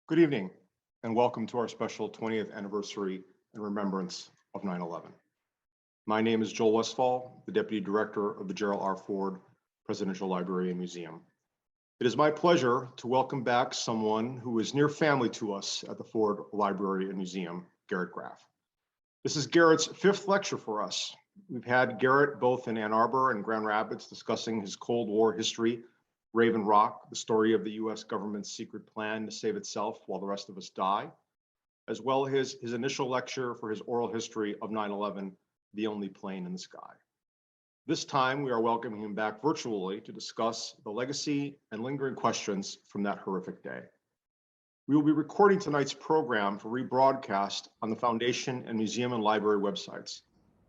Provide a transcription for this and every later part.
Good evening, and welcome to our special 20th anniversary in remembrance of 9/11. My name is Joel Westfall, the Deputy Director of the Gerald R. Ford Presidential Library and Museum. It is my pleasure to welcome back someone who is near family to us at the Ford Library and Museum, Garrett Graff. This is Garrett's fifth lecture for us. We've had Garrett both in Ann Arbor and Grand Rapids discussing his Cold War history, Raven Rock, the story of the US government's secret plan to save itself while the rest of us die, as well as his initial lecture for his oral history of 9/11, The Only Plane in the Sky. This time, we are welcoming him back virtually to discuss the legacy and lingering questions from that horrific day. We will be recording tonight's program for rebroadcast on the Foundation and Museum and Library websites.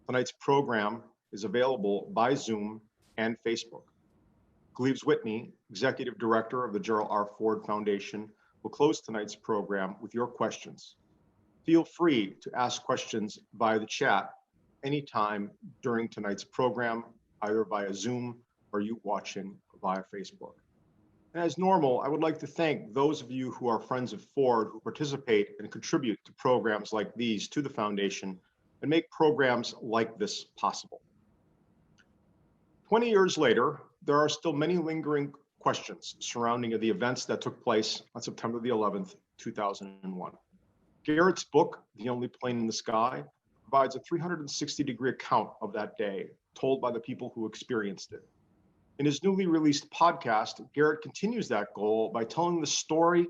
Tonight's program is available by Zoom and Facebook. Gleaves Whitney, Executive Director of the Gerald R. Ford Foundation, will close tonight's program with your questions. Feel free to ask questions via the chat anytime during tonight's program, either via Zoom or you watching via Facebook. And as normal, I would like to thank those of you who are friends of Ford who participate and contribute to programs like these to the Foundation and make programs like this possible. 20 years later, there are still many lingering questions surrounding the events that took place on September the 11th, 2001. Garrett's book, The Only Plane in the Sky, provides a 360-degree account of that day, told by the people who experienced it. In his newly released podcast, Garrett continues that goal by telling the story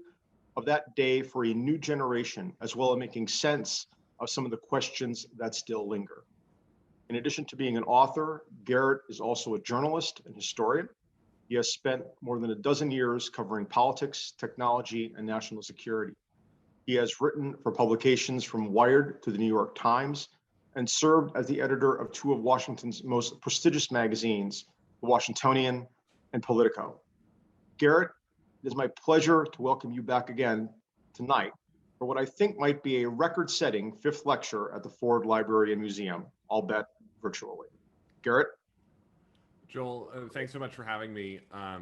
of that day for a new generation, as well as making sense of some of the questions that still linger. In addition to being an author, Garrett is also a journalist and historian. He has spent more than a dozen years covering politics, technology, and national security. He has written for publications from Wired to the New York Times and served as the editor of two of Washington's most prestigious magazines, the Washingtonian and POLITICO. Garrett, it is my pleasure to welcome you back again tonight for what I think might be a record-setting fifth lecture at the Ford Library and Museum, I'll bet virtually. Garrett? Joel, thanks so much for having me.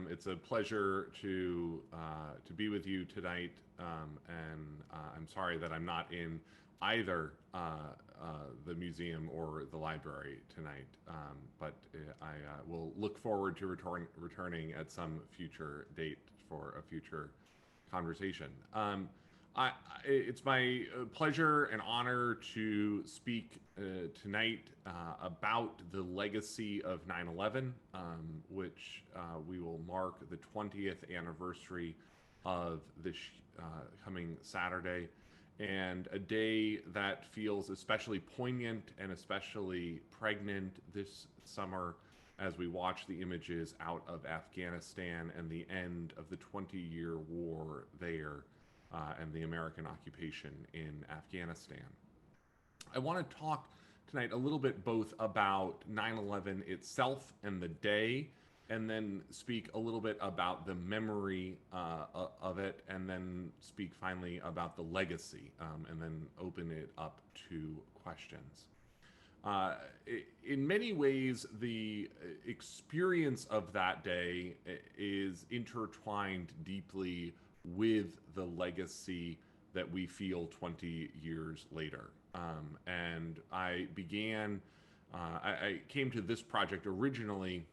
It's a pleasure to be with you tonight, and I'm sorry that I'm not in either the museum or the library tonight, but I will look forward to returning at some future date for a future conversation. It's my pleasure and honor to speak tonight about the legacy of 9/11, which we will mark the 20th anniversary of this coming Saturday, and a day that feels especially poignant and especially pregnant this summer as we watch the images out of Afghanistan and the end of the 20-year war there. And the American occupation in Afghanistan. I want to talk tonight a little bit both about 9/11 itself and the day, and then speak a little bit about the memory of it, and then speak finally about the legacy, and then open it up to questions. In many ways, the experience of that day is intertwined deeply with the legacy that we feel 20 years later. And I came to this project originally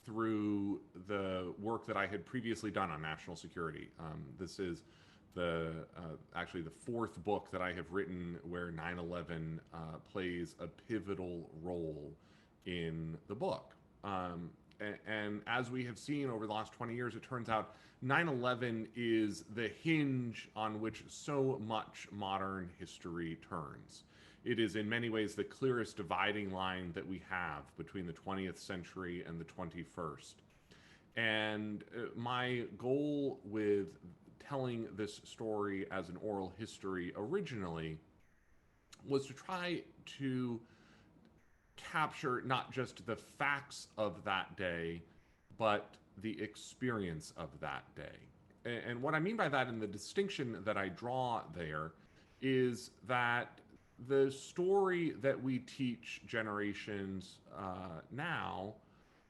through the work that I had previously done on national security. This is actually the fourth book that I have written where 9/11 plays a pivotal role in the book. And as we have seen over the last 20 years, it turns out 9/11 is the hinge on which so much modern history turns. It is in many ways the clearest dividing line that we have between the 20th century and the 21st. And my goal with telling this story as an oral history originally was to try to capture not just the facts of that day, but the experience of that day. And what I mean by that, and the distinction that I draw there, is that the story that we teach generations now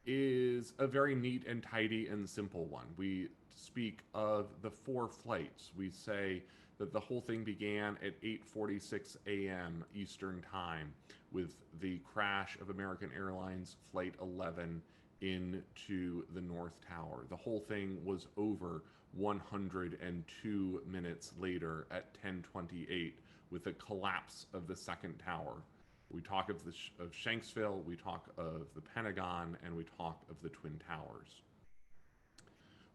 is a very neat and tidy and simple one. We speak of the 4 flights. We say that the whole thing began at 8:46 a.m. Eastern Time with the crash of American Airlines Flight 11 into the North Tower. The whole thing was over 102 minutes later at 10:28 with the collapse of the second tower. We talk of Shanksville, we talk of the Pentagon, and we talk of the Twin Towers.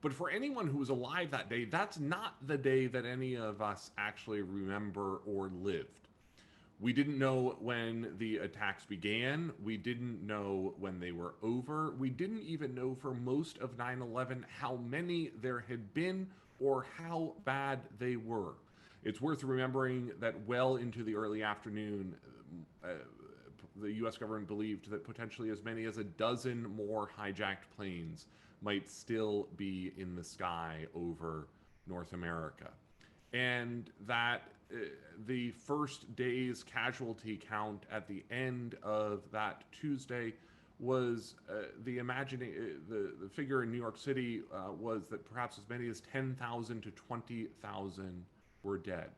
But for anyone who was alive that day, that's not the day that any of us actually remember or lived. We didn't know when the attacks began. We didn't know when they were over. We didn't even know for most of 9/11 how many there had been or how bad they were. It's worth remembering that well into the early afternoon, the U.S. government believed that potentially as many as a dozen more hijacked planes might still be in the sky over North America. And that the first day's casualty count at the end of that Tuesday was the figure in New York City was that perhaps as many as 10,000 to 20,000 were dead.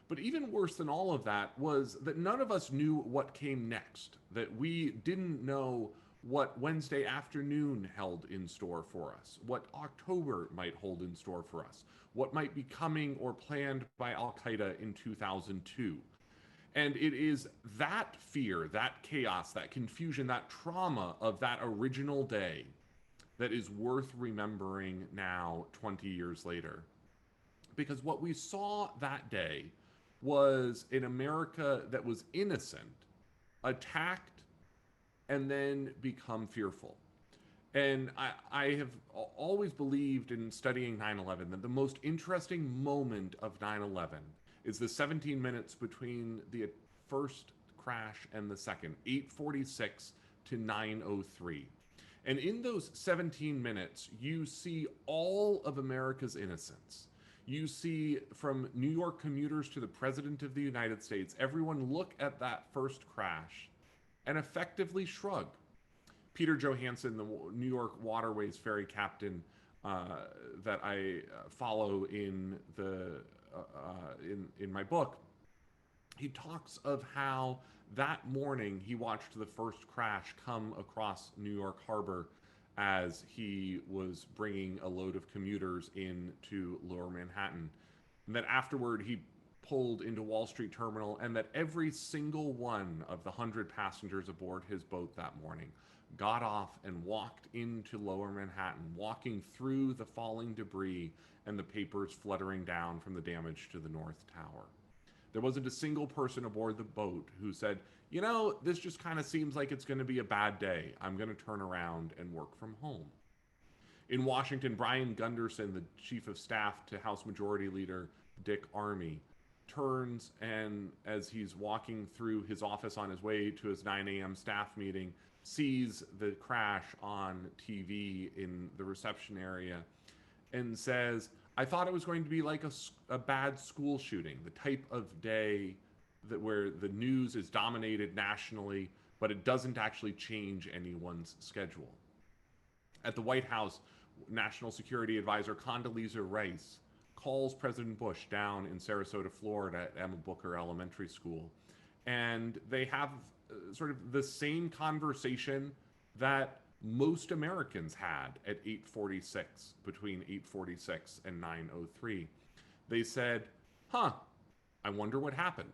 But even worse than all of that was that none of us knew what came next, that we didn't know what Wednesday afternoon held in store for us, what October might hold in store for us, what might be coming or planned by Al-Qaeda in 2002. And it is that fear, that chaos, that confusion, that trauma of that original day that is worth remembering now 20 years later. Because what we saw that day was an America that was innocent, attacked, and then become fearful. And I have always believed in studying 9/11 that the most interesting moment of 9/11 is the 17 minutes between the first crash and the second, 8:46 to 9:03. And in those 17 minutes, you see all of America's innocence. You see from New York commuters to the President of the United States, everyone look at that first crash and effectively shrug. Peter Johansson, the New York Waterways ferry captain that I follow in my book, he talks of how that morning he watched the first crash come across New York Harbor as he was bringing a load of commuters into Lower Manhattan. And that afterward he pulled into Wall Street Terminal, and that every single one of the 100 passengers aboard his boat that morning got off and walked into Lower Manhattan, walking through the falling debris and the papers fluttering down from the damage to the North Tower. There wasn't a single person aboard the boat who said, you know, this just kind of seems like it's going to be a bad day. I'm going to turn around and work from home. In Washington, Brian Gunderson, the chief of staff to House Majority Leader Dick Armey, turns and as he's walking through his office on his way to his 9 a.m. staff meeting, sees the crash on TV in the reception area and says, I thought it was going to be like a bad school shooting, the type of day that where the news is dominated nationally, but it doesn't actually change anyone's schedule. At the White House, National Security Advisor Condoleezza Rice calls President Bush down in Sarasota, Florida at Emma Booker Elementary School. And they have sort of the same conversation that most Americans had at 8:46, between 8:46 and 9:03. They said, I wonder what happened.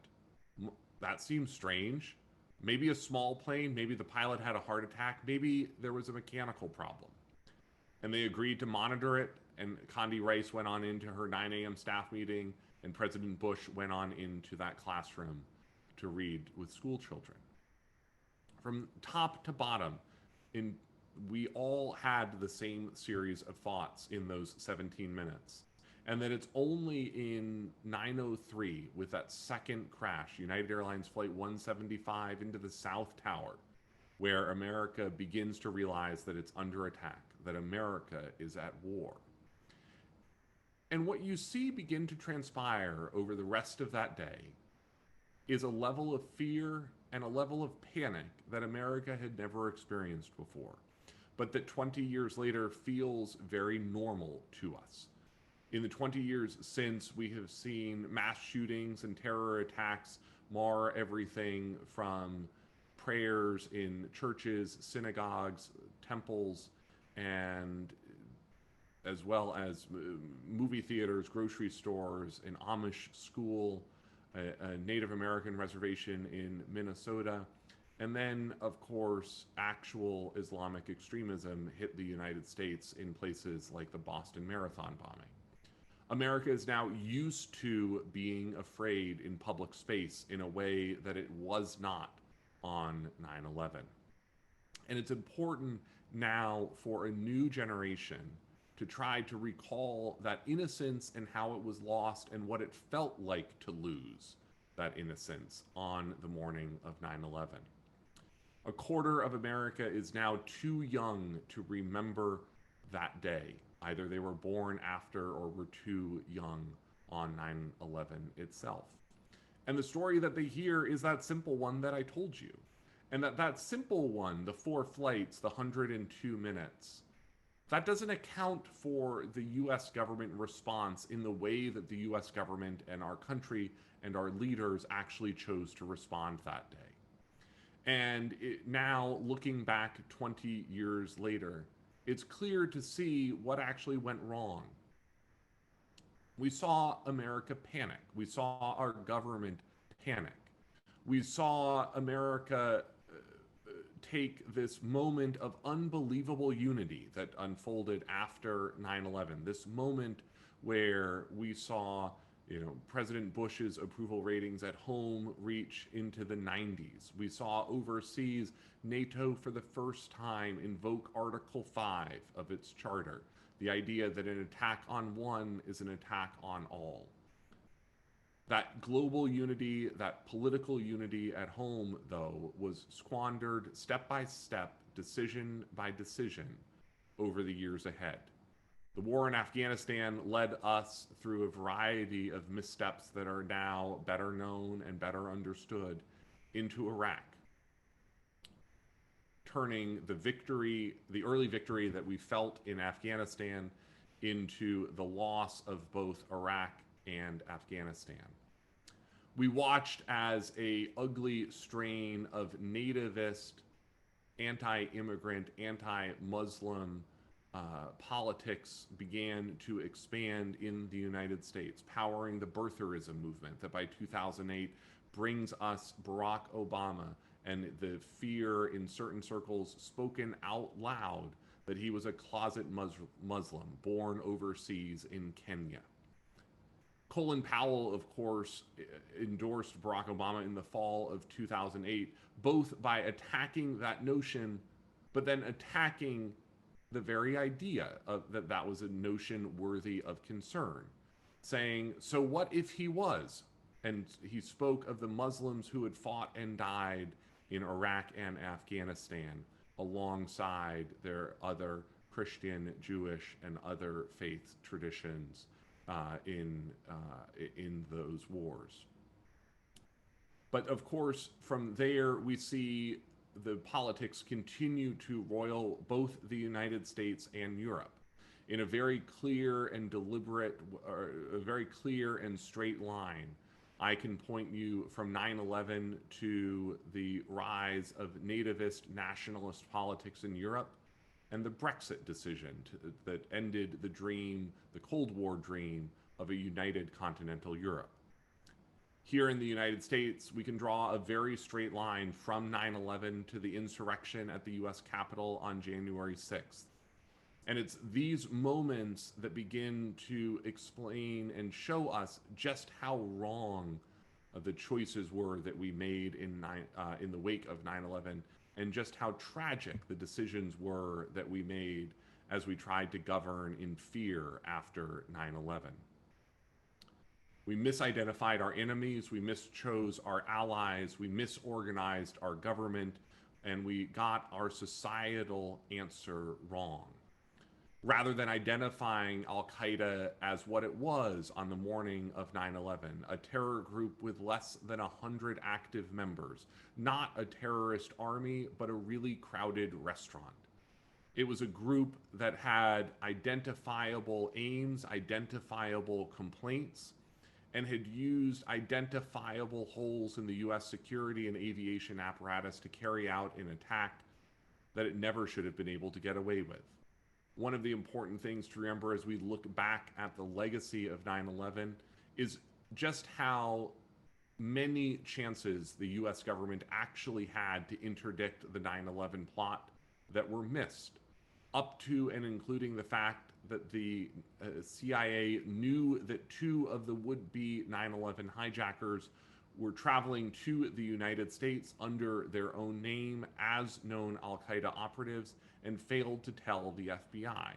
That seems strange. Maybe a small plane, maybe the pilot had a heart attack, maybe there was a mechanical problem. And they agreed to monitor it, and Condi Rice went on into her 9 a.m. staff meeting, and President Bush went on into that classroom to read with school children. From top to bottom, we all had the same series of thoughts in those 17 minutes. And that it's only in 9:03 with that second crash, United Airlines Flight 175 into the South Tower, where America begins to realize that it's under attack, that America is at war. And what you see begin to transpire over the rest of that day is a level of fear and a level of panic that America had never experienced before. but that 20 years later feels very normal to us. In the 20 years since, we have seen mass shootings and terror attacks mar everything from prayers in churches, synagogues, temples, and as well as movie theaters, grocery stores, an Amish school, a Native American reservation in Minnesota. And then, of course, actual Islamic extremism hit the United States in places like the Boston Marathon bombing. America is now used to being afraid in public space in a way that it was not on 9/11. And it's important now for a new generation to try to recall that innocence and how it was lost and what it felt like to lose that innocence on the morning of 9/11. A quarter of America is now too young to remember that day. Either they were born after or were too young on 9/11 itself. And the story that they hear is that simple one that I told you. And that simple one, the 4 flights, the 102 minutes, that doesn't account for the U.S. government response in the way that the U.S. government and our country and our leaders actually chose to respond that day. And now, looking back 20 years later, it's clear to see what actually went wrong. We saw America panic. We saw our government panic. We saw America take this moment of unbelievable unity that unfolded after 9/11, this moment where we saw President Bush's approval ratings at home reach into the 90s. We saw overseas NATO for the first time invoke Article 5 of its charter, the idea that an attack on one is an attack on all. That global unity, that political unity at home, though, was squandered step by step, decision by decision, over the years ahead. The war in Afghanistan led us through a variety of missteps that are now better known and better understood into Iraq, turning the victory, the early victory that we felt in Afghanistan, into the loss of both Iraq and Afghanistan. We watched as a ugly strain of nativist, anti-immigrant, anti-Muslim politics began to expand in the United States, powering the birtherism movement that by 2008 brings us Barack Obama, and the fear in certain circles spoken out loud that he was a closet Muslim born overseas in Kenya. Colin Powell, of course, endorsed Barack Obama in the fall of 2008, both by attacking that notion, but then attacking the very idea of that was a notion worthy of concern, saying, so what if he was? And he spoke of the Muslims who had fought and died in Iraq and Afghanistan alongside their other Christian, Jewish, and other faith traditions in those wars. But of course, from there, we see the politics continue to roil both the United States and Europe in a very clear and deliberate, or a very clear and straight line. I can point you from 9/11 to the rise of nativist nationalist politics in Europe and the Brexit decision that ended the dream, the Cold War dream, of a united continental Europe. Here in the United States, we can draw a very straight line from 9/11 to the insurrection at the US Capitol on January 6th. And it's these moments that begin to explain and show us just how wrong the choices were that we made in the wake of 9/11, and just how tragic the decisions were that we made as we tried to govern in fear after 9/11. We misidentified our enemies, we mischose our allies, we misorganized our government, and we got our societal answer wrong. Rather than identifying Al-Qaeda as what it was on the morning of 9/11, a terror group with less than 100 active members, not a terrorist army, but a really crowded restaurant. It was a group that had identifiable aims, identifiable complaints, and had used identifiable holes in the U.S. security and aviation apparatus to carry out an attack that it never should have been able to get away with. One of the important things to remember as we look back at the legacy of 9/11 is just how many chances the U.S. government actually had to interdict the 9/11 plot that were missed, up to and including the fact that the CIA knew that two of the would-be 9/11 hijackers were traveling to the United States under their own name as known al-Qaeda operatives and failed to tell the FBI,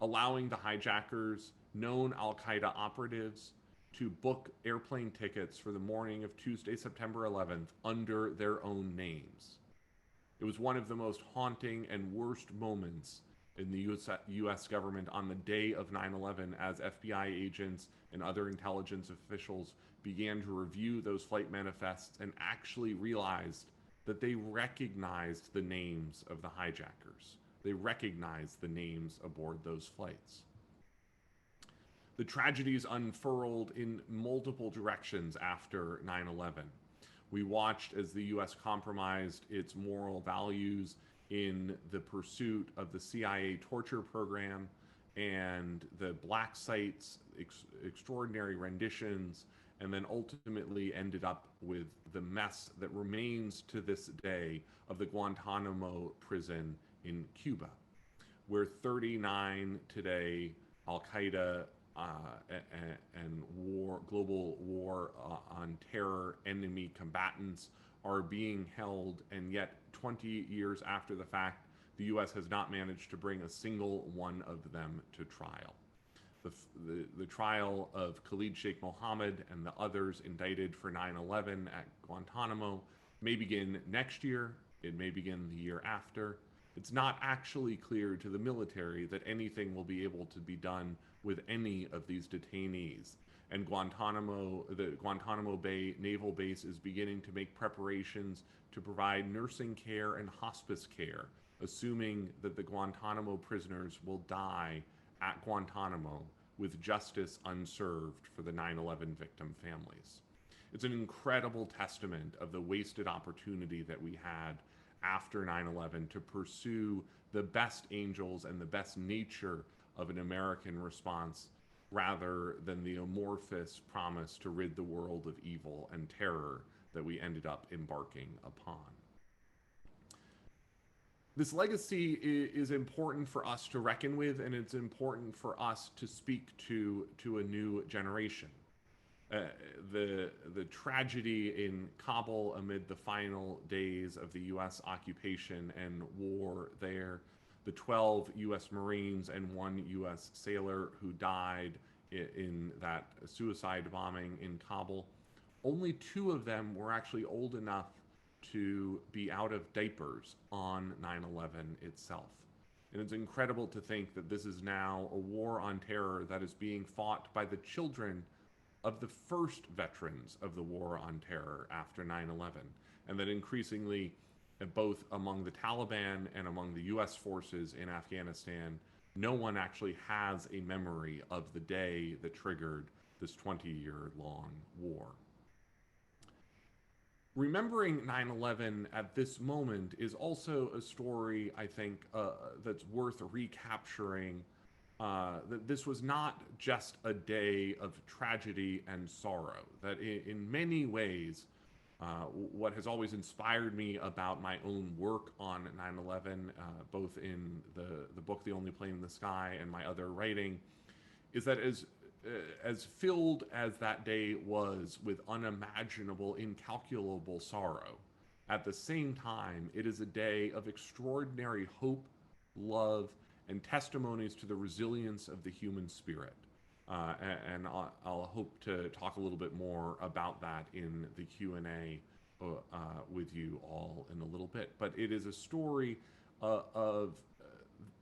allowing the hijackers, known al-Qaeda operatives, to book airplane tickets for the morning of Tuesday, September 11th under their own names. It was one of the most haunting and worst moments in the US government on the day of 9/11 as FBI agents and other intelligence officials began to review those flight manifests and actually realized that they recognized the names of the hijackers. They recognized the names aboard those flights. The tragedies unfurled in multiple directions after 9/11. We watched as the U.S. compromised its moral values in the pursuit of the CIA torture program and the black sites, extraordinary renditions, and then ultimately ended up with the mess that remains to this day of the Guantanamo prison in Cuba, where 39 today Al-Qaeda and global war on terror enemy combatants are being held, and yet 20 years after the fact, the U.S. has not managed to bring a single one of them to trial. The trial of Khalid Sheikh Mohammed and the others indicted for 9/11 at Guantanamo may begin next year, it may begin the year after. It's not actually clear to the military that anything will be able to be done with any of these detainees. And the Guantanamo Bay Naval Base is beginning to make preparations to provide nursing care and hospice care, assuming that the Guantanamo prisoners will die at Guantanamo with justice unserved for the 9/11 victim families. It's an incredible testament of the wasted opportunity that we had after 9/11 to pursue the best angels and the best nature of an American response rather than the amorphous promise to rid the world of evil and terror that we ended up embarking upon. This legacy is important for us to reckon with, and it's important for us to speak to a new generation. The tragedy in Kabul amid the final days of the U.S. occupation and war there, the 12 U.S. Marines and 1 U.S. sailor who died in that suicide bombing in Kabul, only 2 of them were actually old enough to be out of diapers on 9/11 itself. And it's incredible to think that this is now a war on terror that is being fought by the children of the first veterans of the war on terror after 9/11, and that increasingly, both among the Taliban and among the U.S. forces in Afghanistan, no one actually has a memory of the day that triggered this 20-year-long war. Remembering 9/11 at this moment is also a story, I think, that's worth recapturing, that this was not just a day of tragedy and sorrow, that in many ways, what has always inspired me about my own work on 9/11, both in the book The Only Plane in the Sky and my other writing, is that as filled as that day was with unimaginable, incalculable sorrow, at the same time, it is a day of extraordinary hope, love, and testimonies to the resilience of the human spirit. And I'll hope to talk a little bit more about that in the Q&A with you all in a little bit. But it is a story of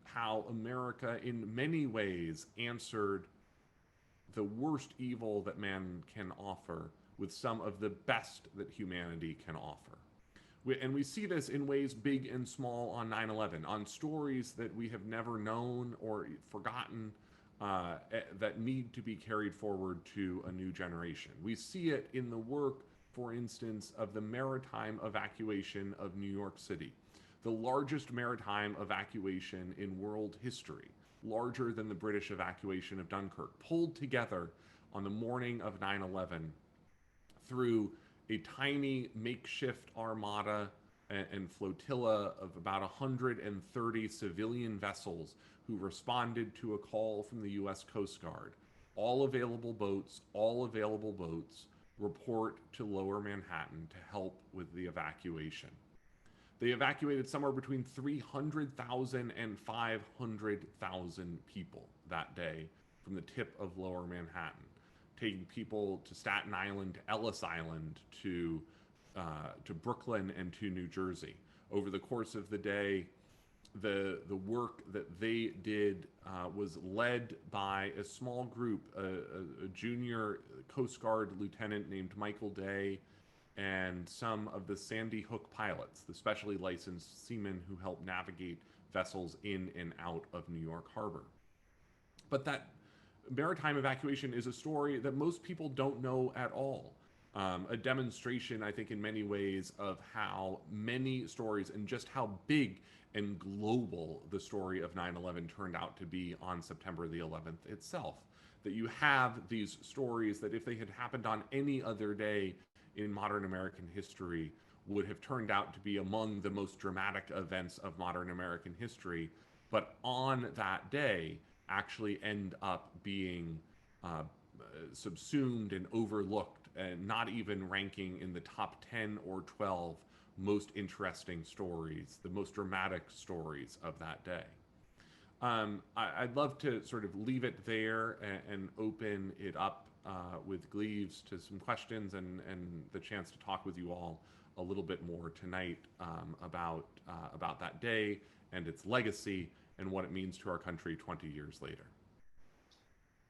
how America, in many ways, answered the worst evil that man can offer with some of the best that humanity can offer. And we see this in ways big and small on 9/11, on stories that we have never known or forgotten that need to be carried forward to a new generation. We see it in the work, for instance, of the maritime evacuation of New York City, the largest maritime evacuation in world history, larger than the British evacuation of Dunkirk, pulled together on the morning of 9/11 through a tiny makeshift armada and flotilla of about 130 civilian vessels who responded to a call from the U.S. Coast Guard. All available boats report to Lower Manhattan to help with the evacuation. They evacuated somewhere between 300,000 and 500,000 people that day from the tip of Lower Manhattan, taking people to Staten Island, to Ellis Island, to Brooklyn, and to New Jersey. Over the course of the day, the work that they did was led by a small group, a junior Coast Guard lieutenant named Michael Day, and some of the Sandy Hook pilots, the specially licensed seamen who helped navigate vessels in and out of New York Harbor. But that maritime evacuation is a story that most people don't know at all. A demonstration, I think, in many ways of how many stories and just how big and global the story of 9/11 turned out to be on September the 11th itself. That you have these stories that if they had happened on any other day in modern American history would have turned out to be among the most dramatic events of modern American history, but on that day actually end up being subsumed and overlooked and not even ranking in the top 10 or 12 most interesting stories, the most dramatic stories of that day. I'd love to sort of leave it there and open it up with Gleaves to some questions and the chance to talk with you all a little bit more tonight about that day and its legacy and what it means to our country 20 years later.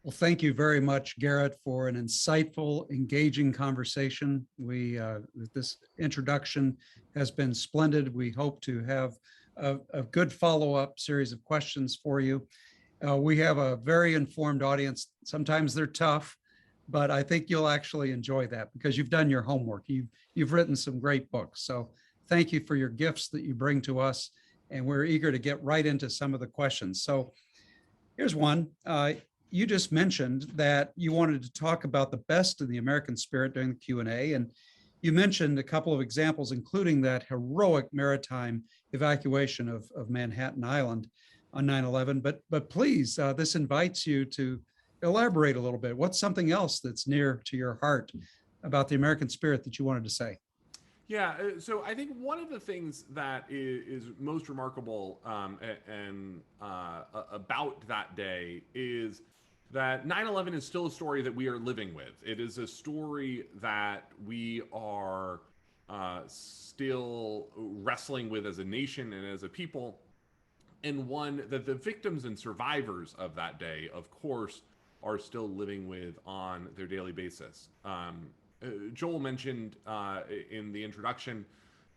Well, thank you very much, Garrett, for an insightful, engaging conversation. This introduction has been splendid. We hope to have a good follow-up series of questions for you. We have a very informed audience. Sometimes they're tough, but I think you'll actually enjoy that because you've done your homework. You've written some great books. So thank you for your gifts that you bring to us. And we're eager to get right into some of the questions. So here's one. You just mentioned that you wanted to talk about the best of the American spirit during the Q&A, and you mentioned a couple of examples, including that heroic maritime evacuation of Manhattan Island on 9/11. But please, this invites you to elaborate a little bit. What's something else that's near to your heart about the American spirit that you wanted to say? Yeah, so I think one of the things that is most remarkable about that day is that 9/11 is still a story that we are living with. It is a story that we are still wrestling with as a nation and as a people, and one that the victims and survivors of that day, of course, are still living with on their daily basis. Joel mentioned in the introduction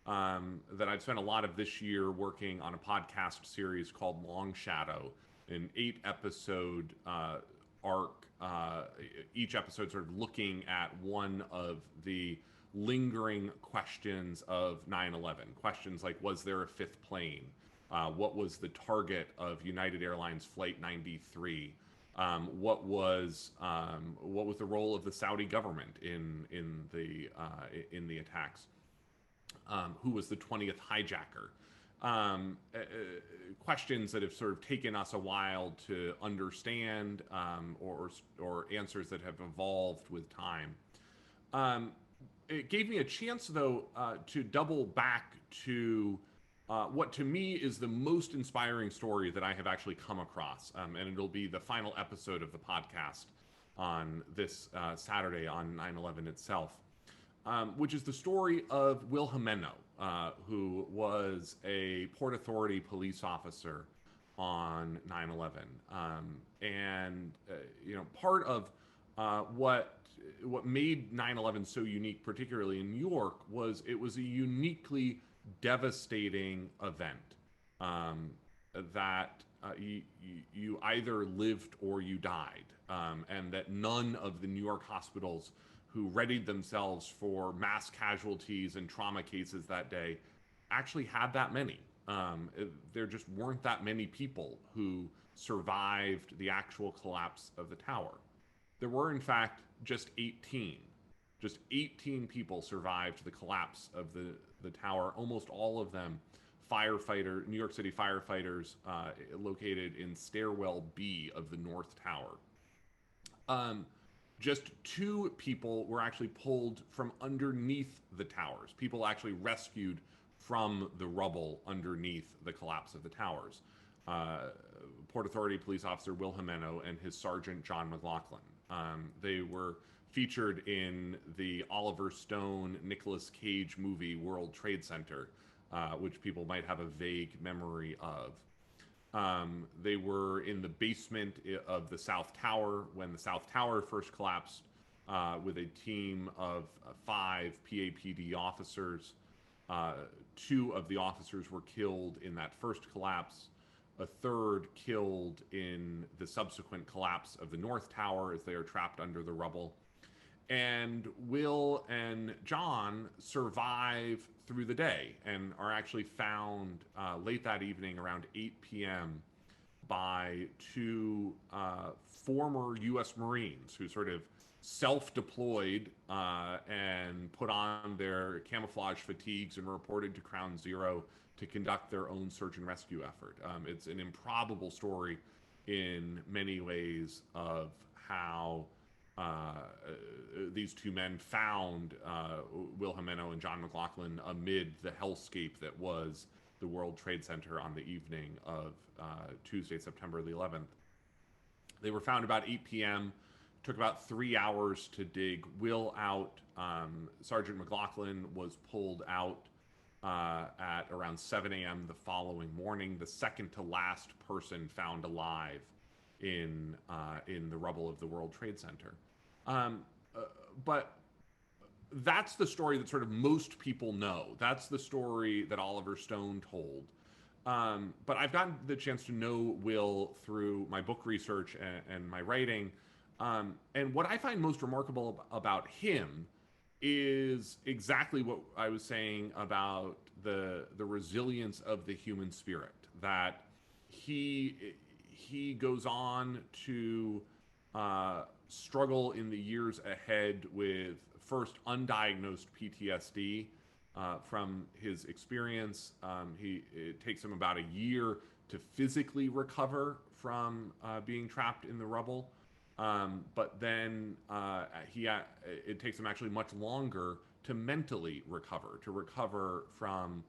that I've spent a lot of this year working on a podcast series called Long Shadow, an 8-episode arc, each episode sort of looking at one of the lingering questions of 9/11. Questions like, was there a fifth plane? What was the target of United Airlines Flight 93? What was the role of the Saudi government in the attacks? Who was the 20th hijacker? Questions that have sort of taken us a while to understand, or answers that have evolved with time. It gave me a chance, though, to double back to what to me is the most inspiring story that I have actually come across, and it'll be the final episode of the podcast on this Saturday on 9/11 itself, which is the story of Will Jimeno, who was a Port Authority police officer on 9/11, and part of what made 9/11 so unique, particularly in New York, was it was a uniquely devastating event that you either lived or you died, and that none of the New York hospitals who readied themselves for mass casualties and trauma cases that day actually had that many. There just weren't that many people who survived the actual collapse of the tower. There were, in fact, just 18. Just 18 people survived the collapse of the tower, almost all of them New York City firefighters located in stairwell B of the North Tower. Just 2 people were actually pulled from underneath the towers. People actually rescued from the rubble underneath the collapse of the towers. Port Authority police officer Will Jimeno and his sergeant John McLaughlin. They were featured in the Oliver Stone, Nicolas Cage movie World Trade Center, which people might have a vague memory of. They were in the basement of the South Tower when the South Tower first collapsed, with a team of 5 PAPD officers. 2 of the officers were killed in that first collapse. A third killed in the subsequent collapse of the North Tower as they are trapped under the rubble. And Will and John survive through the day and are actually found late that evening around 8 p.m. by 2 former U.S. Marines who sort of self-deployed and put on their camouflage fatigues and reported to Ground Zero to conduct their own search and rescue effort. It's an improbable story in many ways of how these 2 men found Will Jimeno and John McLaughlin amid the hellscape that was the World Trade Center on the evening of Tuesday, September the 11th. They were found about 8 p.m. Took about 3 hours to dig Will out. Sergeant McLaughlin was pulled out at around 7 a.m. the following morning, the second to last person found alive in the rubble of the World Trade Center. But that's the story that sort of most people know. That's the story that Oliver Stone told. But I've gotten the chance to know Will through my book research and my writing. And what I find most remarkable about him is exactly what I was saying about the resilience of the human spirit, that he goes on to struggle in the years ahead with first undiagnosed PTSD from his experience. It takes him about a year to physically recover from being trapped in the rubble. But then it takes him actually much longer to mentally recover from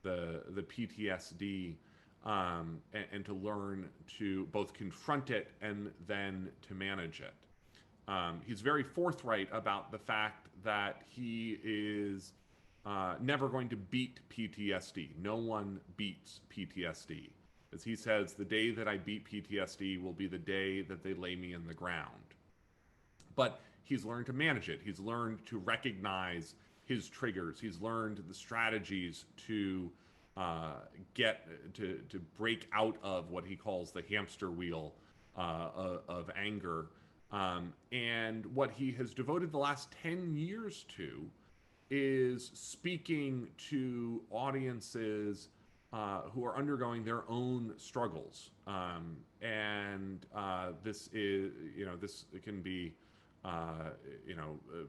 the PTSD, and to learn to both confront it and then to manage it. He's very forthright about the fact that he is never going to beat PTSD. No one beats PTSD. As he says, the day that I beat PTSD will be the day that they lay me in the ground. But he's learned to manage it. He's learned to recognize his triggers. He's learned the strategies to break out of what he calls the hamster wheel of anger. And what he has devoted the last 10 years to is speaking to audiences who are undergoing their own struggles. This is, this can be,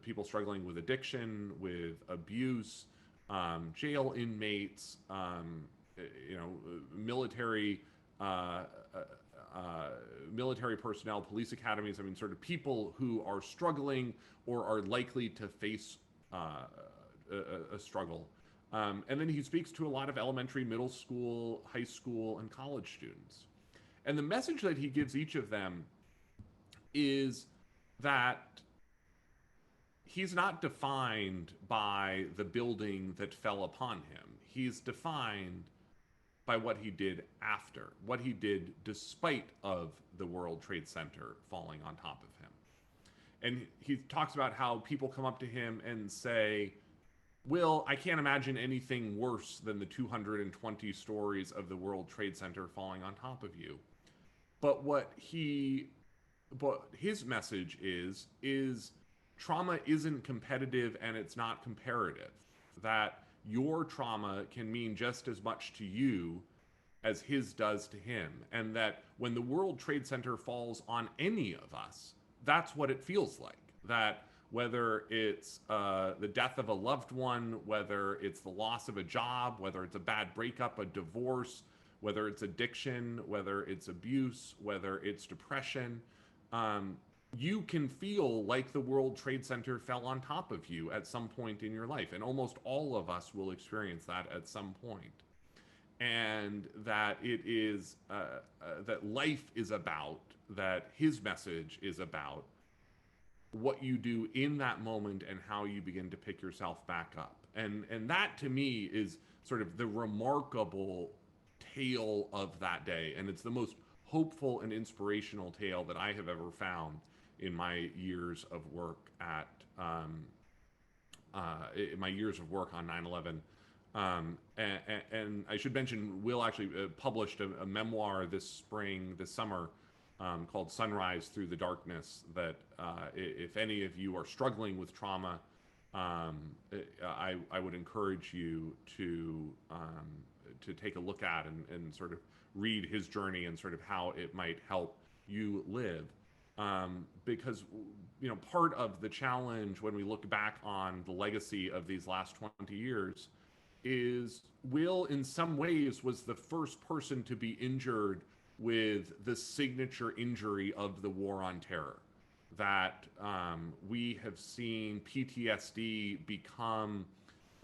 people struggling with addiction, with abuse, jail inmates, military personnel, police academies. I mean, sort of people who are struggling or are likely to face a struggle. And then he speaks to a lot of elementary, middle school, high school, and college students. And the message that he gives each of them is that he's not defined by the building that fell upon him. He's defined by what he did after, what he did despite of the World Trade Center falling on top of him. And he talks about how people come up to him and say, Will, I can't imagine anything worse than the 220 stories of the World Trade Center falling on top of you. But his message is trauma isn't competitive and it's not comparative. That your trauma can mean just as much to you as his does to him. And that when the World Trade Center falls on any of us, that's what it feels like. That whether it's the death of a loved one, whether it's the loss of a job, whether it's a bad breakup, a divorce, whether it's addiction, whether it's abuse, whether it's depression, you can feel like the World Trade Center fell on top of you at some point in your life. And almost all of us will experience that at some point. And that it is, that life is about, that his message is about what you do in that moment and how you begin to pick yourself back up. And that to me is sort of the remarkable tale of that day. And it's the most hopeful and inspirational tale that I have ever found in my years of work at in my years of work on 9/11. And I should mention, Will actually published a memoir this summer, called Sunrise Through the Darkness, that if any of you are struggling with trauma, I would encourage you to take a look at and sort of read his journey and sort of how it might help you live. Because, part of the challenge when we look back on the legacy of these last 20 years is Will, in some ways, was the first person to be injured with the signature injury of the war on terror. That we have seen PTSD become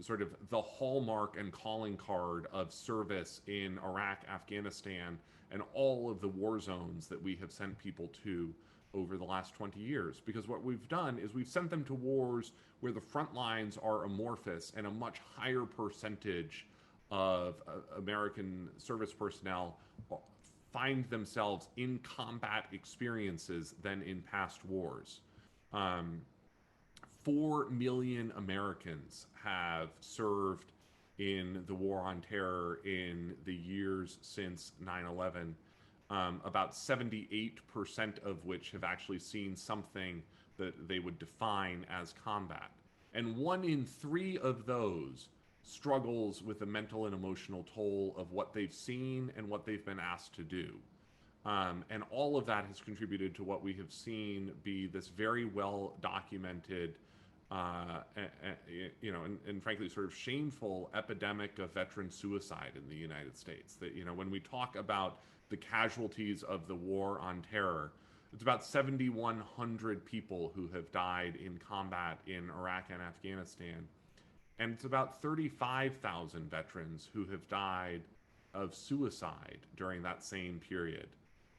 sort of the hallmark and calling card of service in Iraq, Afghanistan, and all of the war zones that we have sent people to over the last 20 years. Because what we've done is we've sent them to wars where the front lines are amorphous and a much higher percentage of American service personnel find themselves in combat experiences than in past wars. 4 million Americans have served in the war on terror in the years since 9/11. About 78% of which have actually seen something that they would define as combat. And 1 in 3 of those struggles with the mental and emotional toll of what they've seen and what they've been asked to do. And all of that has contributed to what we have seen be this very well documented, and frankly, sort of shameful epidemic of veteran suicide in the United States. That, when we talk about the casualties of the war on terror, it's about 7,100 people who have died in combat in Iraq and Afghanistan. And it's about 35,000 veterans who have died of suicide during that same period.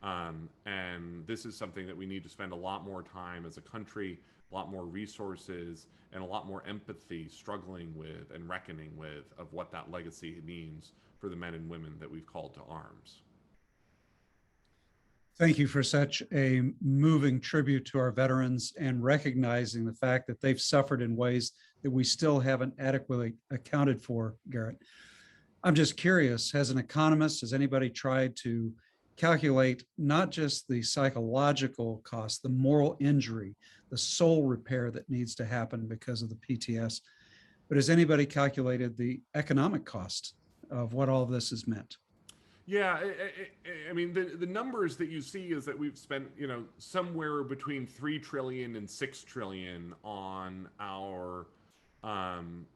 And this is something that we need to spend a lot more time as a country, a lot more resources, and a lot more empathy struggling with and reckoning with of what that legacy means for the men and women that we've called to arms. Thank you for such a moving tribute to our veterans and recognizing the fact that they've suffered in ways that we still haven't adequately accounted for, Garrett. I'm just curious, as an economist, has anybody tried to calculate not just the psychological cost, the moral injury, the soul repair that needs to happen because of the PTS, but has anybody calculated the economic cost of what all of this has meant? Yeah, I mean, the numbers that you see is that we've spent, somewhere between 3 trillion and 6 trillion on our, on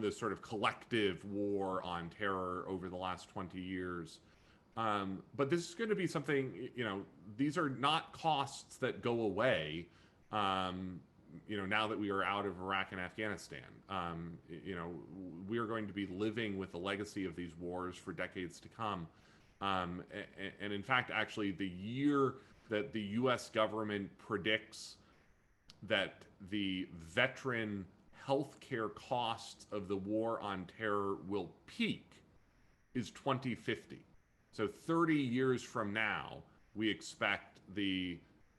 the sort of collective war on terror over the last 20 years. But this is going to be something, these are not costs that go away, now that we are out of Iraq and Afghanistan. We are going to be living with the legacy of these wars for decades to come. And in fact, actually, the year that the US government predicts that the veteran healthcare costs of the war on terror will peak is 2050. So 30 years from now, we expect the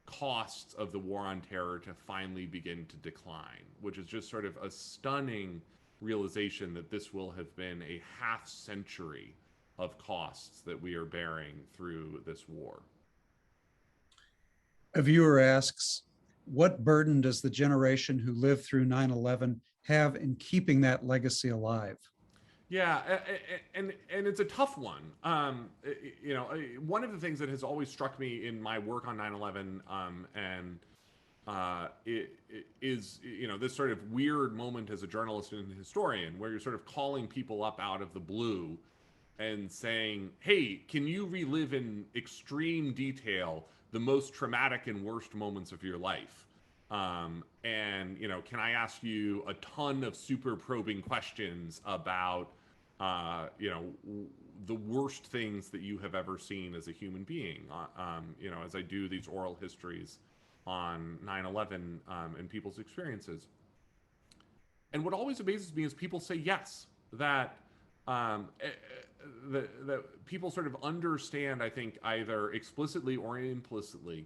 costs of the war on terror to finally begin to decline, which is just sort of a stunning realization that this will have been a half century of costs that we are bearing through this war. A viewer asks, what burden does the generation who lived through 9/11 have in keeping that legacy alive? Yeah, and it's a tough one. You know, one of the things that has always struck me in my work on 9/11, and it is, you know, this sort of weird moment as a journalist and a historian where you're sort of calling people up out of the blue and saying, hey, can you relive in extreme detail the most traumatic and worst moments of your life? And, you know, can I ask you a ton of super probing questions about, you know, the worst things that you have ever seen as a human being, you know, as I do these oral histories on 9/11 and people's experiences. And what always amazes me is people say yes, that that people sort of understand, I think, either explicitly or implicitly,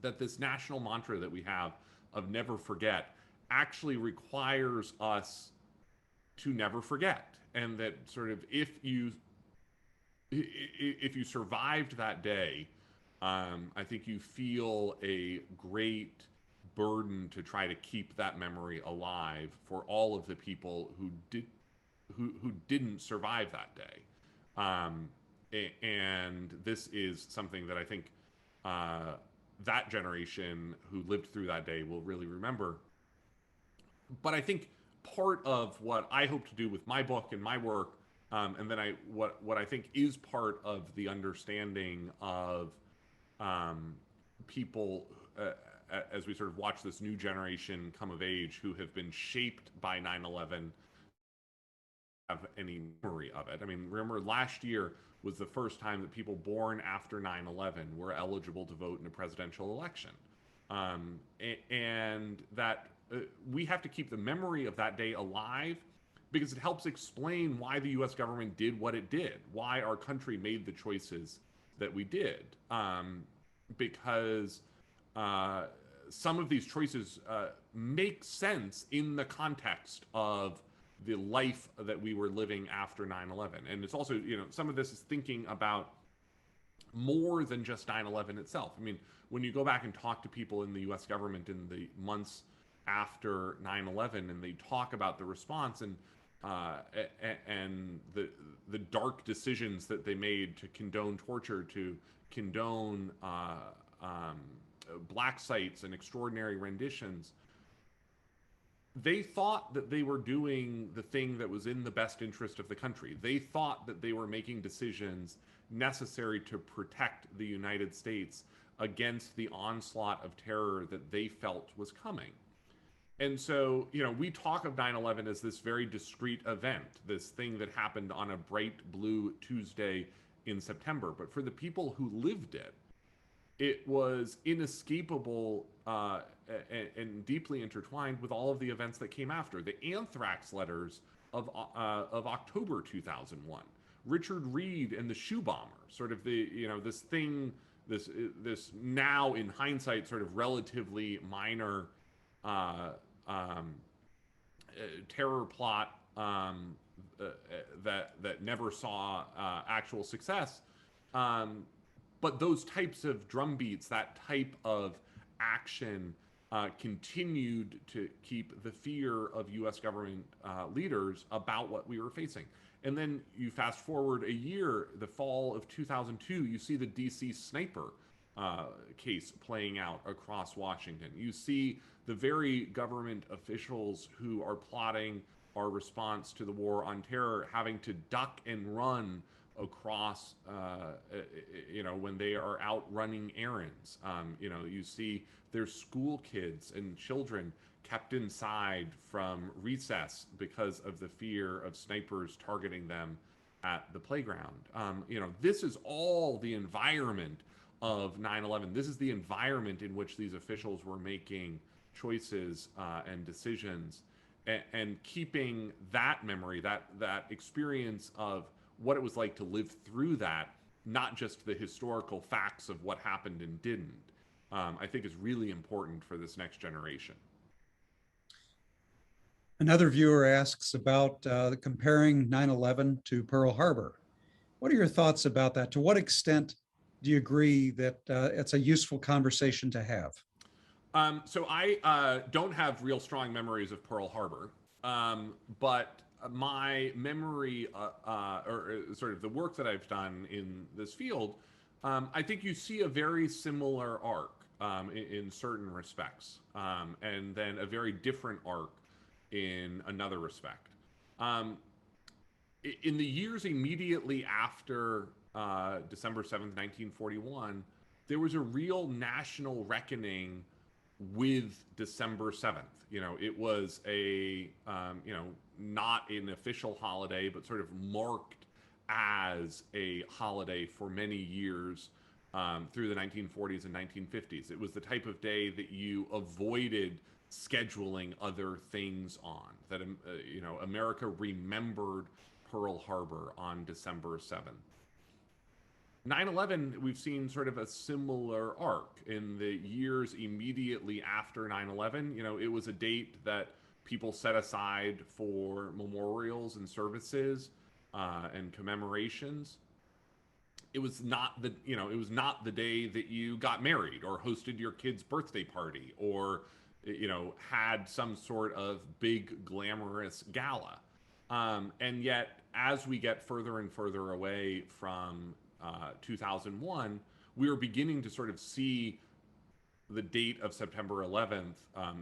that this national mantra that we have of never forget actually requires us to never forget. And that sort of if you survived that day, I think you feel a great burden to try to keep that memory alive for all of the people who didn't survive that day. And this is something that I think that generation who lived through that day will really remember. But I think part of what I hope to do with my book and my work, and then what I think is part of the understanding of people as we sort of watch this new generation come of age who have been shaped by 9/11, have any memory of it. I mean, remember last year was the first time that people born after 9/11 were eligible to vote in a presidential election. And that we have to keep the memory of that day alive because it helps explain why the US government did what it did, why our country made the choices that we did. Because some of these choices make sense in the context of the life that we were living after 9/11. And it's also, you know, some of this is thinking about more than just 9/11 itself. I mean, when you go back and talk to people in the US government in the months after 9/11 and they talk about the response and the dark decisions that they made to condone torture, to condone black sites and extraordinary renditions, they thought that they were doing the thing that was in the best interest of the country. They thought that they were making decisions necessary to protect the United States against the onslaught of terror that they felt was coming. And so, you know, we talk of 9/11 as this very discrete event, this thing that happened on a bright blue Tuesday in September. But for the people who lived it, it was inescapable and deeply intertwined with all of the events that came after. The anthrax letters of October 2001, Richard Reed and the shoe bomber, sort of the, you know, this thing, this now in hindsight sort of relatively minor terror plot that never saw actual success. But those types of drumbeats, that type of action continued to keep the fear of US government leaders about what we were facing. And then you fast forward a year, the fall of 2002, you see the DC sniper case playing out across Washington. You see the very government officials who are plotting our response to the war on terror having to duck and run across, you know, when they are out running errands. You know, you see their school kids and children kept inside from recess because of the fear of snipers targeting them at the playground. You know, this is all the environment of 9/11. This is the environment in which these officials were making choices and decisions, and keeping that memory, that experience of what it was like to live through that, not just the historical facts of what happened and didn't. I think is really important for this next generation. Another viewer asks about comparing 9/11 to Pearl Harbor. What are your thoughts about that? To what extent do you agree that it's a useful conversation to have? So I don't have real strong memories of Pearl Harbor, but my memory, or sort of the work that I've done in this field, I think you see a very similar arc in certain respects, and then a very different arc in another respect. Um, in the years immediately after December 7th, 1941, there was a real national reckoning with December 7th. It was not an official holiday, but sort of marked as a holiday for many years through the 1940s and 1950s. It was the type of day that you avoided scheduling other things on, that America remembered Pearl Harbor on December 7th. 9/11, we've seen sort of a similar arc in the years immediately after 9/11. It was a date that people set aside for memorials and services and commemorations. It was not the day that you got married or hosted your kid's birthday party or had some sort of big glamorous gala. And yet, as we get further and further away from 2001, we were beginning to sort of see the date of September 11th,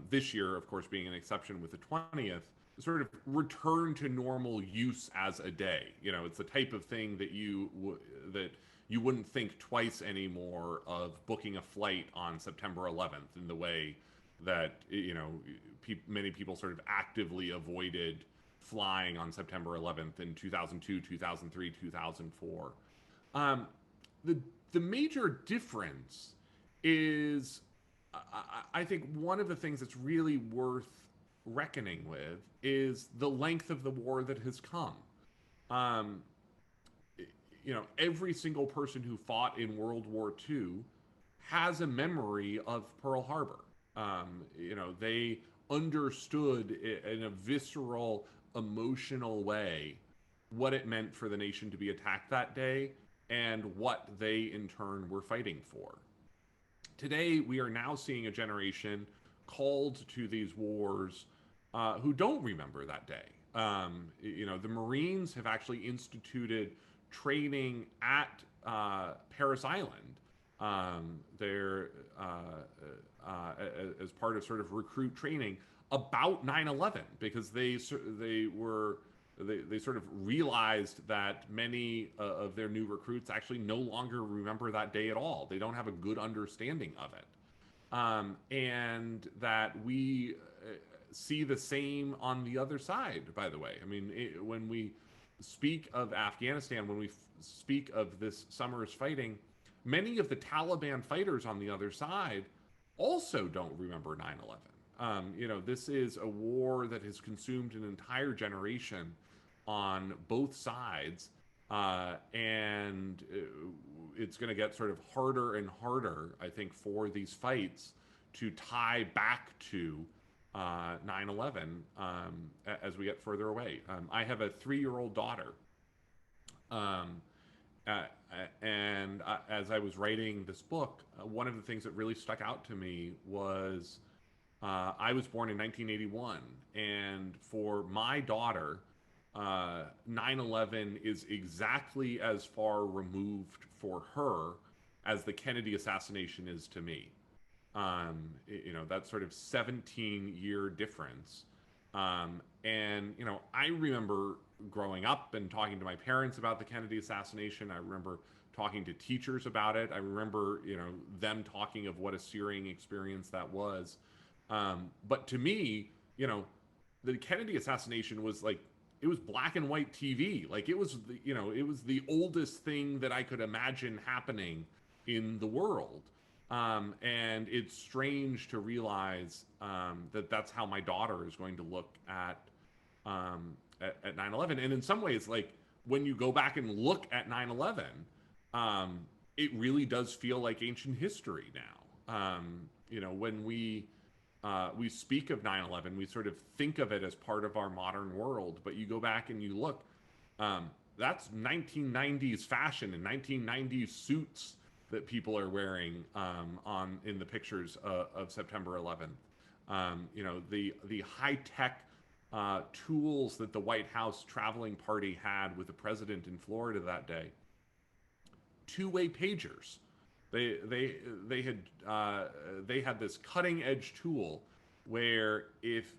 this year, of course, being an exception with the 20th, sort of return to normal use as a day. It's the type of thing that you wouldn't think twice anymore of booking a flight on September 11th in the way that many people sort of actively avoided flying on September 11th in 2002, 2003, 2004. The major difference is, I think one of the things that's really worth reckoning with is the length of the war that has come. Every single person who fought in World War II has a memory of Pearl Harbor. They understood in a visceral, emotional way what it meant for the nation to be attacked that day and what they in turn were fighting for. Today, we are now seeing a generation called to these wars who don't remember that day. The Marines have actually instituted training at Parris Island. They're as part of sort of recruit training about 9/11 because they sort of realized that many of their new recruits actually no longer remember that day at all. They don't have a good understanding of it. And that we see the same on the other side, by the way. I mean, when we speak of Afghanistan, when we speak of this summer's fighting, many of the Taliban fighters on the other side also don't remember 9/11. This is a war that has consumed an entire generation on both sides, and it's going to get sort of harder and harder, I think, for these fights to tie back to 9/11 as we get further away. I have a 3-year-old daughter, and as I was writing this book, one of the things that really stuck out to me was I was born in 1981, and for my daughter, 9/11 is exactly as far removed for her as the Kennedy assassination is to me. That sort of 17-year difference. And I remember growing up and talking to my parents about the Kennedy assassination. I remember talking to teachers about it. I remember, them talking of what a searing experience that was. But to me, the Kennedy assassination was like, it was black and white TV. Like it was the oldest thing that I could imagine happening in the world. And it's strange to realize that that's how my daughter is going to look at 9/11. And in some ways, like when you go back and look at 9/11, it really does feel like ancient history now. when we speak of 9/11, we sort of think of it as part of our modern world. But you go back and you look, that's 1990s fashion and 1990s suits that people are wearing in the pictures of September 11th. The high tech tools that the White House traveling party had with the president in Florida that day. Two-way pagers. They had this cutting edge tool where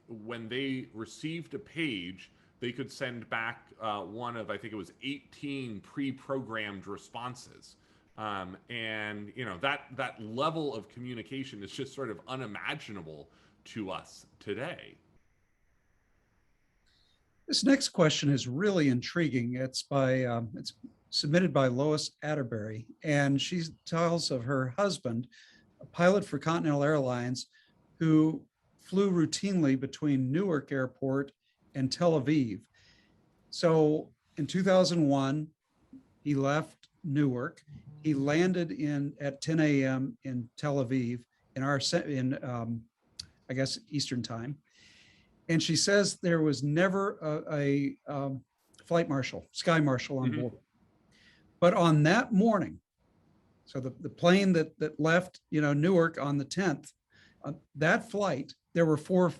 when they received a page, they could send back one of, I think it was 18 pre-programmed responses. And that level of communication is just sort of unimaginable to us today. This next question is really intriguing. It's submitted by Lois Atterbury, and she tells of her husband, a pilot for Continental Airlines, who flew routinely between Newark Airport and Tel Aviv. So in 2001, he left Newark. He landed at 10 a.m. in Tel Aviv I guess Eastern time. And she says there was never a flight marshal, sky marshal on board. But on that morning, so the plane that left Newark on the 10th, that flight, there were 4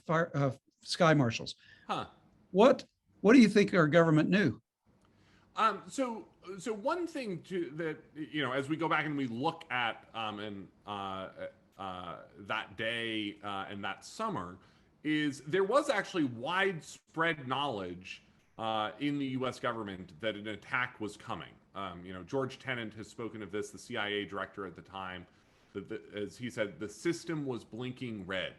sky marshals. Huh. What do you think our government knew? So one thing that as we go back and we look at that day and that summer, is there was actually widespread knowledge in the U.S. government that an attack was coming. George Tenet has spoken of this, the CIA director at the time, that as he said, the system was blinking red,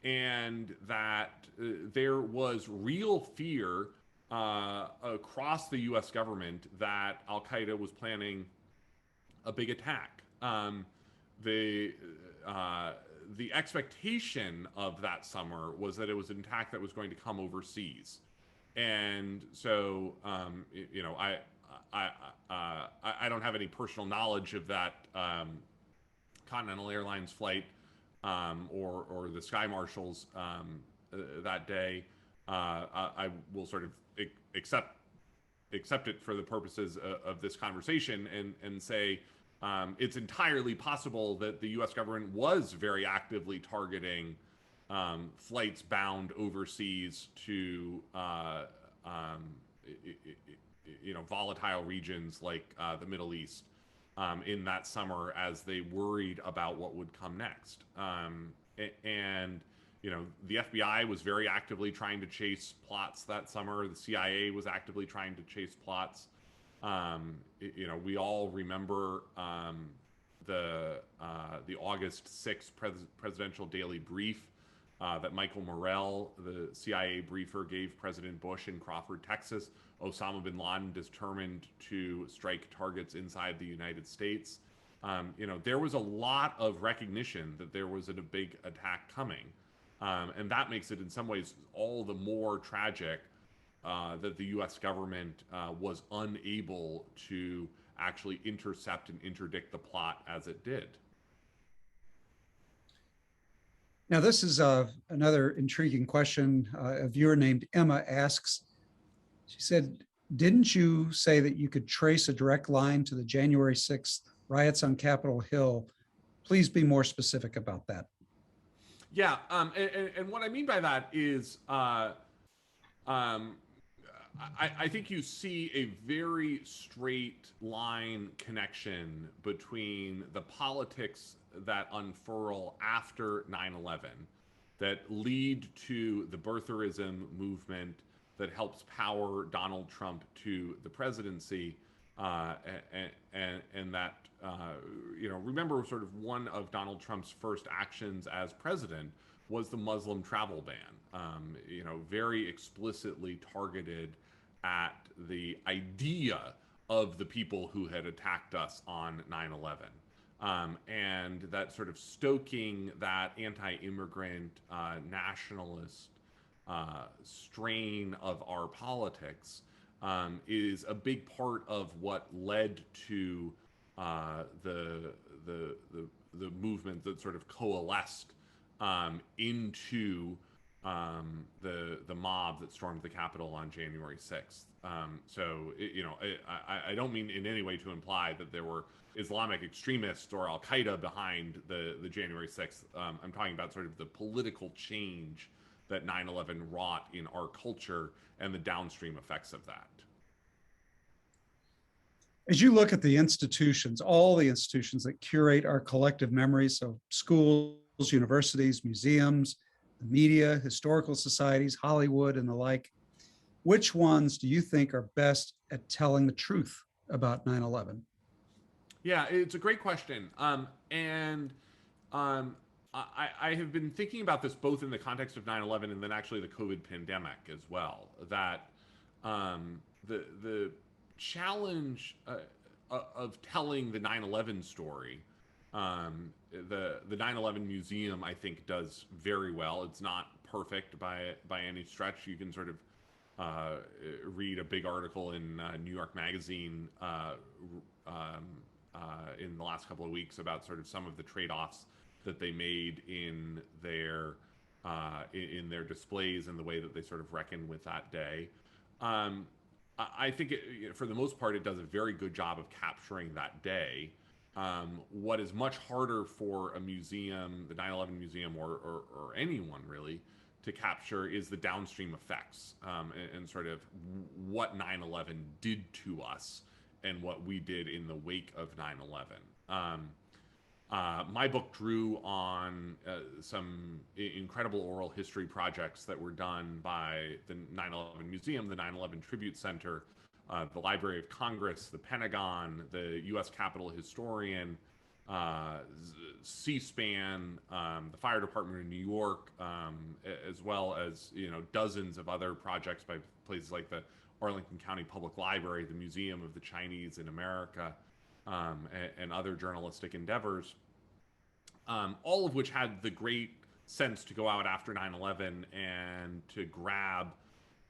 and that there was real fear across the U.S. government that Al-Qaeda was planning a big attack. The expectation of that summer was that it was an attack that was going to come overseas, and so I don't have any personal knowledge of that Continental Airlines flight or the Sky Marshals that day. I will sort of accept it for the purposes of this conversation and say it's entirely possible that the U.S. government was very actively targeting flights bound overseas to volatile regions like the Middle East in that summer as they worried about what would come next. And the FBI was very actively trying to chase plots that summer. The CIA was actively trying to chase plots. We all remember the August 6th presidential daily brief that Michael Morrell, the CIA briefer, gave President Bush in Crawford, Texas. Osama bin Laden determined to strike targets inside the United States. There was a lot of recognition that there was a big attack coming. And that makes it in some ways all the more tragic that the U.S. government was unable to actually intercept and interdict the plot as it did. Now, this is another intriguing question. A viewer named Emma asks, she said, didn't you say that you could trace a direct line to the January 6th riots on Capitol Hill? Please be more specific about that. Yeah, and what I mean by that is I think you see a very straight line connection between the politics that unfurl after 9/11 that lead to the birtherism movement that helps power Donald Trump to the presidency, and that remember sort of one of Donald Trump's first actions as president was the Muslim travel ban, very explicitly targeted at the idea of the people who had attacked us on 9/11. And that sort of stoking that anti-immigrant nationalist strain of our politics is a big part of what led to the the movement that sort of coalesced into the mob that stormed the Capitol on January 6th. I don't mean in any way to imply that there were Islamic extremists or Al Qaeda behind the January 6th. I'm talking about sort of the political change that 9/11 wrought in our culture and the downstream effects of that. As you look at the institutions, all the institutions that curate our collective memories, so schools, universities, museums, the media, historical societies, Hollywood, and the like, which ones do you think are best at telling the truth about 9/11? Yeah, it's a great question. I have been thinking about this both in the context of 9/11 and then actually the COVID pandemic as well. That the challenge of telling the 9/11 story, the 9/11 Museum, I think, does very well. It's not perfect by any stretch. You can sort of read a big article in New York Magazine in the last couple of weeks about sort of some of the trade-offs that they made in their displays and the way that they sort of reckon with that day. I think for the most part, it does a very good job of capturing that day. What is much harder for a museum, the 9/11 Museum, or anyone really, to capture is the downstream effects and sort of what 9/11 did to us and what we did in the wake of 9/11. My book drew on some incredible oral history projects that were done by the 9/11 Museum, the 9/11 Tribute Center, the Library of Congress, the Pentagon, the U.S. Capitol Historian, C-SPAN, the Fire Department of New York, as well as dozens of other projects by places like the Arlington County Public Library, the Museum of the Chinese in America, and other journalistic endeavors, all of which had the great sense to go out after 9/11 and to grab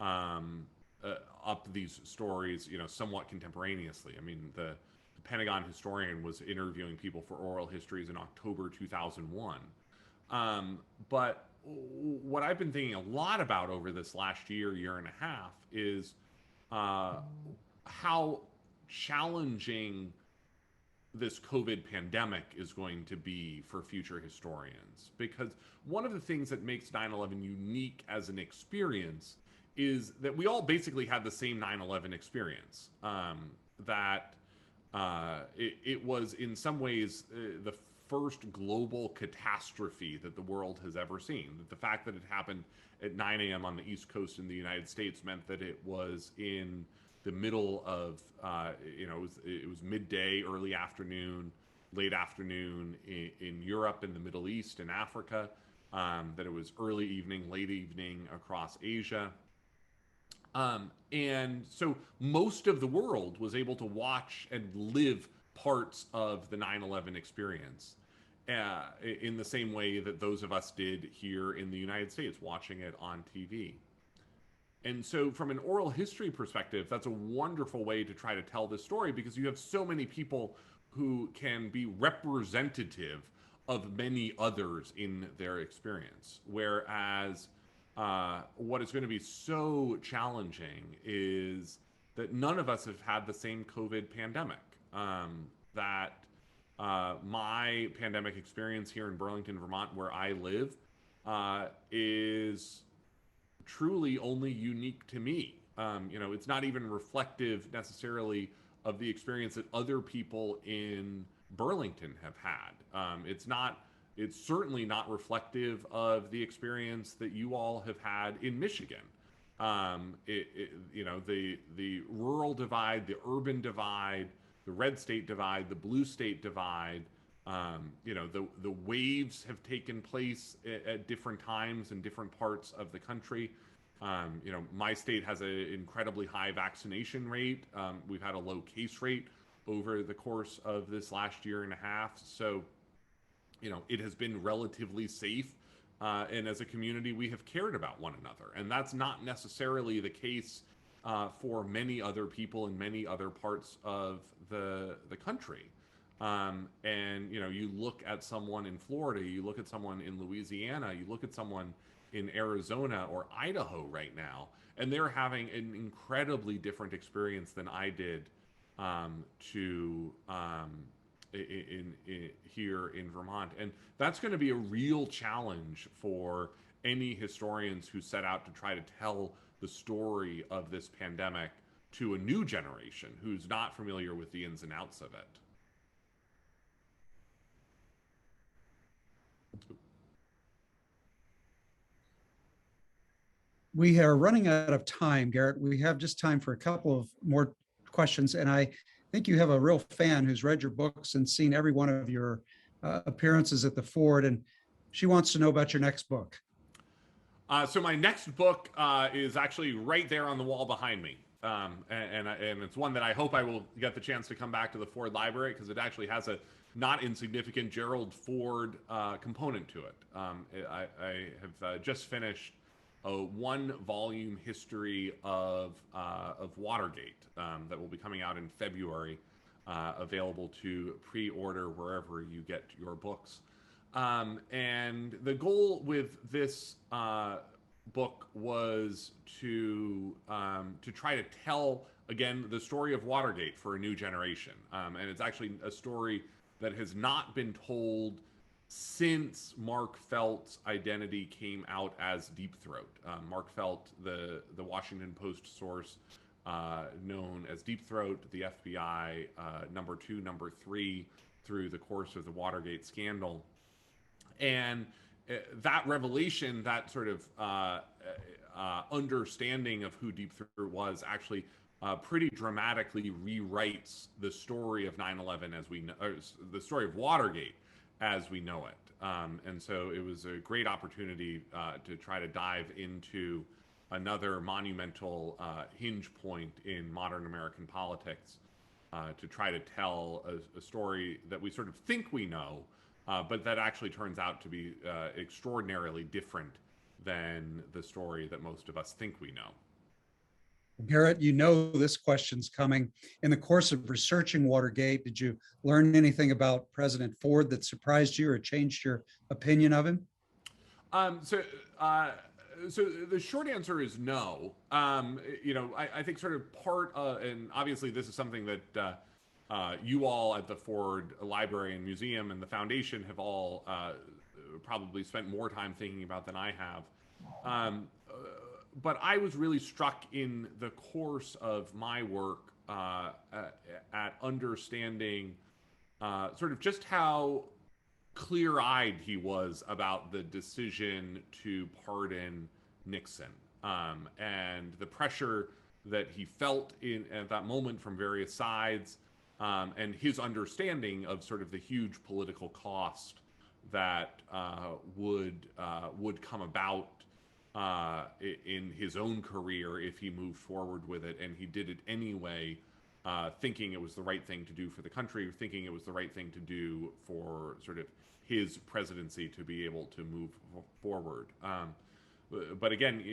up these stories, somewhat contemporaneously. I mean, the Pentagon historian was interviewing people for oral histories in October 2001. But what I've been thinking a lot about over this last year and a half is how challenging this COVID pandemic is going to be for future historians. Because one of the things that makes 9/11 unique as an experience is that we all basically had the same 9/11 experience. It was in some ways the first global catastrophe that the world has ever seen. The fact that it happened at 9 a.m. on the East Coast in the United States meant that it was in the middle of, it was midday, early afternoon, late afternoon in Europe, in the Middle East, in Africa, that it was early evening, late evening across Asia. And so most of the world was able to watch and live parts of the 9/11 experience in the same way that those of us did here in the United States, watching it on TV. And so from an oral history perspective, that's a wonderful way to try to tell this story, because you have so many people who can be representative of many others in their experience. Whereas what is going to be so challenging is that none of us have had the same COVID pandemic. My pandemic experience here in Burlington, Vermont, where I live, is truly only unique to me. It's not even reflective necessarily of the experience that other people in Burlington have had. It's certainly not reflective of the experience that you all have had in Michigan. The rural divide, the urban divide, the red state divide, the blue state divide, the waves have taken place at different times in different parts of the country. My state has an incredibly high vaccination rate. We've had a low case rate over the course of this last year and a half. So, it has been relatively safe. And as a community, we have cared about one another. And that's not necessarily the case for many other people in many other parts of the country. And you look at someone in Florida, you look at someone in Louisiana, you look at someone in Arizona or Idaho right now, and they're having an incredibly different experience than I did here in Vermont. And that's going to be a real challenge for any historians who set out to try to tell the story of this pandemic to a new generation who's not familiar with the ins and outs of it. We are running out of time, Garrett. We have just time for a couple of more questions. And I think you have a real fan who's read your books and seen every one of your appearances at the Ford. And she wants to know about your next book. So my next book is actually right there on the wall behind me. And it's one that I hope I will get the chance to come back to the Ford Library, because it actually has a not insignificant Gerald Ford component to it. I have just finished a 1-volume history of Watergate that will be coming out in February, available to pre-order wherever you get your books. And the goal with this book was to try to tell, again, the story of Watergate for a new generation. And it's actually a story that has not been told since Mark Felt's identity came out as Deep Throat. Mark Felt, the Washington Post source known as Deep Throat, the FBI number 2, number 3 through the course of the Watergate scandal. And that revelation, that sort of understanding of who Deep Throat was, actually pretty dramatically rewrites the story of 9/11 as we know, or the story of Watergate as we know it. And so it was a great opportunity to try to dive into another monumental hinge point in modern American politics, to try to tell a story that we sort of think we know, but that actually turns out to be extraordinarily different than the story that most of us think we know. Garrett, you know this question's coming. In the course of researching Watergate, did you learn anything about President Ford that surprised you or changed your opinion of him? So the short answer is no. I think sort of part and obviously this is something that you all at the Ford Library and Museum and the Foundation have all probably spent more time thinking about than I have. But I was really struck in the course of my work at understanding sort of just how clear-eyed he was about the decision to pardon Nixon, and the pressure that he felt at that moment from various sides, and his understanding of sort of the huge political cost that would come about in his own career if he moved forward with it. And he did it anyway, thinking it was the right thing to do for the country, thinking it was the right thing to do for sort of his presidency to be able to move forward. But again,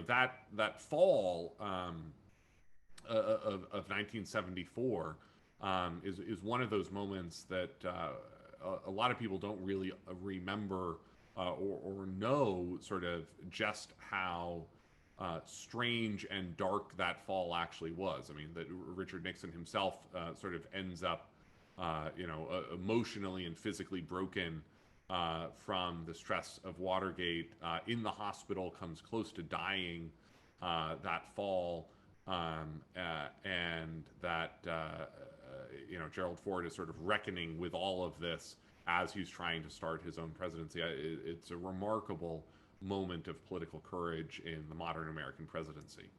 that fall of 1974 is one of those moments that a lot of people don't really remember or know sort of just how strange and dark that fall actually was. I mean, that Richard Nixon himself sort of ends up, emotionally and physically broken from the stress of Watergate, in the hospital, comes close to dying that fall, and that Gerald Ford is sort of reckoning with all of this as he's trying to start his own presidency. It's a remarkable moment of political courage in the modern American presidency.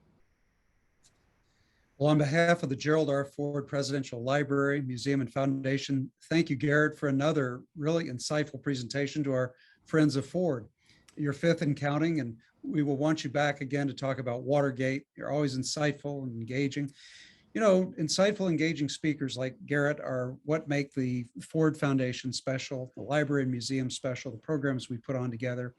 Well, on behalf of the Gerald R. Ford Presidential Library, Museum, and Foundation, thank you, Garrett, for another really insightful presentation to our friends of Ford. You're 5th and counting, and we will want you back again to talk about Watergate. You're always insightful and engaging. Insightful, engaging speakers like Garrett are what make the Ford Foundation special, the library and museum special, the programs we put on together.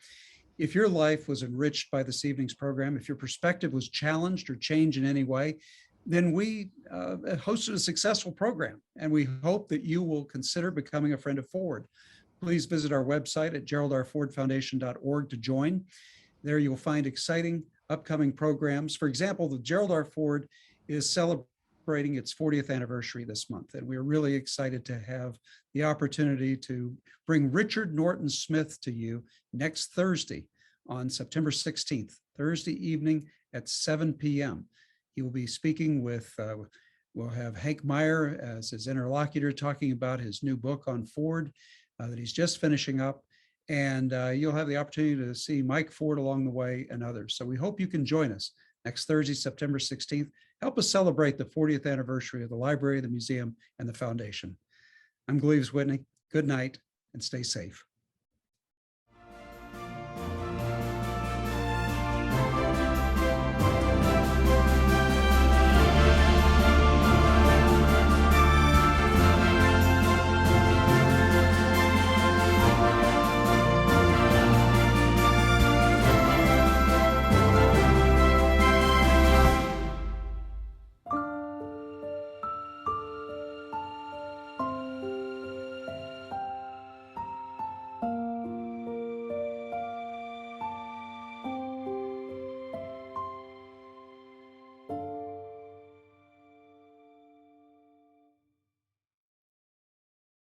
If your life was enriched by this evening's program, if your perspective was challenged or changed in any way, then we hosted a successful program, and we hope that you will consider becoming a friend of Ford. Please visit our website at geraldrfordfoundation.org to join. There you'll find exciting upcoming programs. For example, the Gerald R. Ford is celebrating its 40th anniversary this month, and we're really excited to have the opportunity to bring Richard Norton Smith to you next Thursday on September 16th, Thursday evening at 7 p.m. He will be speaking with, we'll have Hank Meyer as his interlocutor, talking about his new book on Ford that he's just finishing up. And you'll have the opportunity to see Mike Ford along the way and others. So we hope you can join us next Thursday, September 16th. Help us celebrate the 40th anniversary of the library, the museum, and the foundation. I'm Gleaves Whitney. Good night and stay safe.